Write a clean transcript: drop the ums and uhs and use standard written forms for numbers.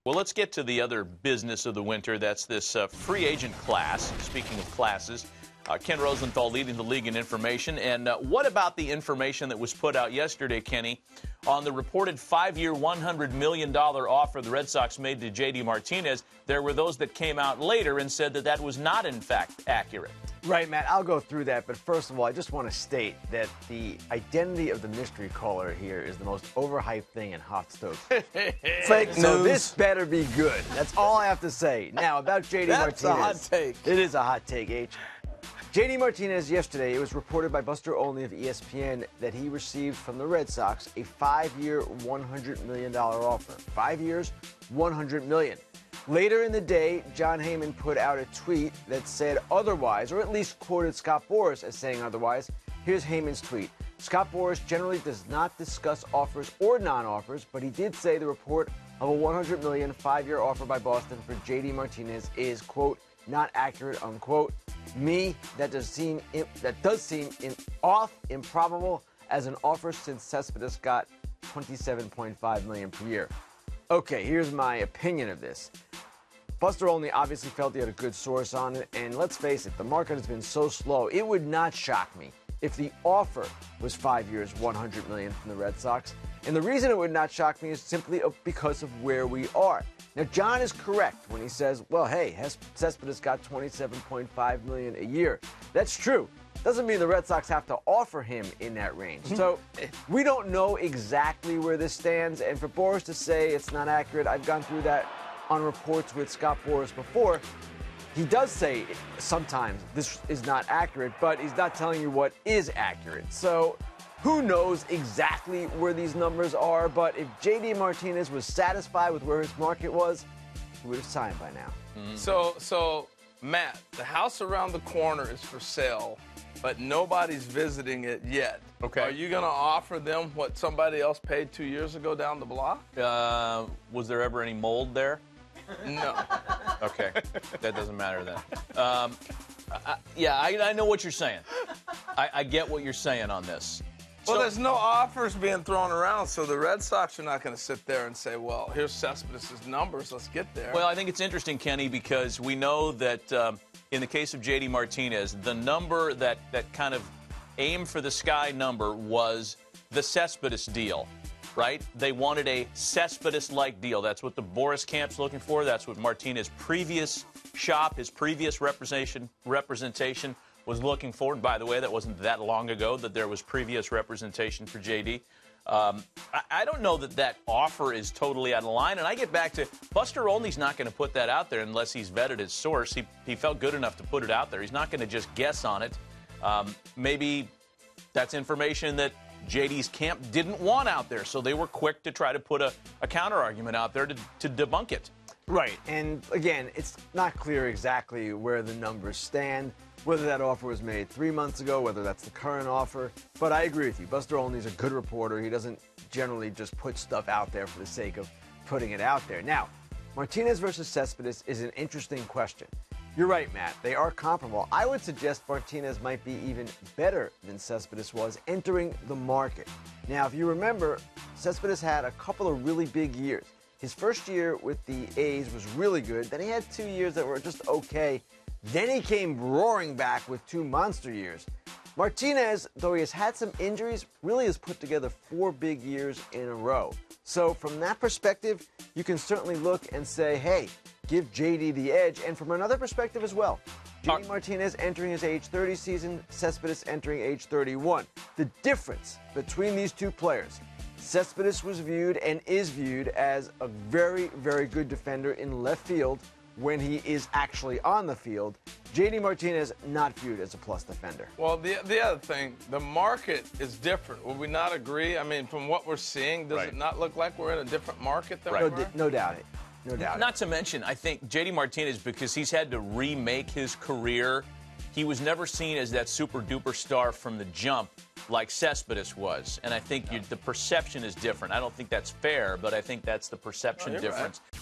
Well, let's get to the other business of the winter. That's this free agent class. Speaking of classes, Ken Rosenthal leading the league in information. And what about the information that was put out yesterday, Kenny, on the reported 5-year, $100 million offer the Red Sox made to J.D. Martinez? There were those that came out later and said that that was not, in fact, accurate. Right, Matt, I'll go through that, but first of all, I just want to state that the identity of the mystery caller here is the most overhyped thing in hot stove. Fake news. So this better be good. That's all I have to say. Now, about J.D. Martinez. That's a hot take. It is a hot take, H. J.D. Martinez yesterday, it was reported by Buster Olney of ESPN that he received from the Red Sox a 5-year, $100 million offer. 5 years, $100 million. Later in the day, John Heyman put out a tweet that said otherwise, or at least quoted Scott Boras as saying otherwise. Here's Heyman's tweet. Scott Boras generally does not discuss offers or non-offers, but he did say the report of a $100 million 5-year offer by Boston for J.D. Martinez is, quote, not accurate, unquote. That does seem improbable as an offer since Cespedes got $27.5 million per year. Okay, here's my opinion of this. Buster Olney obviously felt he had a good source on it, and let's face it, the market has been so slow, it would not shock me if the offer was 5 years, $100 million from the Red Sox. And the reason it would not shock me is simply because of where we are. Now, John is correct when he says, well, hey, Cespedes got $27.5 million a year. That's true. Doesn't mean the Red Sox have to offer him in that range. So we don't know exactly where this stands. And for Boras to say it's not accurate, I've gone through that on reports with Scott Boras before. He does say sometimes this is not accurate, but he's not telling you what is accurate. So who knows exactly where these numbers are, but if J.D. Martinez was satisfied with where his market was, he would have signed by now. So, Matt, the house around the corner is for sale, but nobody's visiting it yet. Okay. Are you going to offer them what somebody else paid 2 years ago down the block? Was there ever any mold there? No. Okay, that doesn't matter then. I know what you're saying. I get what you're saying on this. Well, there's no offers being thrown around, so the Red Sox are not going to sit there and say, well, here's Cespedes' numbers, let's get there. Well, I think it's interesting, Kenny, because we know that in the case of J.D. Martinez, the number that kind of aim for the sky number was the Cespedes deal, right? They wanted a Cespedes-like deal. That's what the Boras camp's looking for. That's what Martinez's previous shop, his previous representation was looking for. And by the way, that wasn't that long ago that there was previous representation for J.D. I don't know that offer is totally out of line. And I get back to Buster Olney's not going to put that out there unless he's vetted his source. He felt good enough to put it out there. He's not going to just guess on it. Maybe that's information that J.D.'s camp didn't want out there, so they were quick to try to put a counter-argument out there to debunk it. Right, and again, it's not clear exactly where the numbers stand, whether that offer was made 3 months ago, whether that's the current offer. But I agree with you. Buster Olney's a good reporter. He doesn't generally just put stuff out there for the sake of putting it out there. Now, Martinez versus Cespedes is an interesting question. You're right, Matt. They are comparable. I would suggest Martinez might be even better than Cespedes was entering the market. Now, if you remember, Cespedes had a couple of really big years. His first year with the A's was really good. Then he had 2 years that were just okay. Then he came roaring back with 2 monster years. Martinez, though he has had some injuries, really has put together 4 big years in a row. So from that perspective, you can certainly look and say, hey, give J.D. the edge. And from another perspective as well, J.D. Martinez entering his age 30 season, Cespedes entering age 31. The difference between these two players, Cespedes was viewed and is viewed as a very, very good defender in left field when he is actually on the field. J.D. Martinez not viewed as a plus defender. Well, the other thing, the market is different. Would we not agree? I mean, from what we're seeing, does it not look like we're in a different market than we were? No doubt. No doubt. Not to mention, I think J.D. Martinez, because he's had to remake his career, he was never seen as that super-duper star from the jump like Cespedes was. And I think the perception is different. I don't think that's fair, but I think that's the perception difference. Right.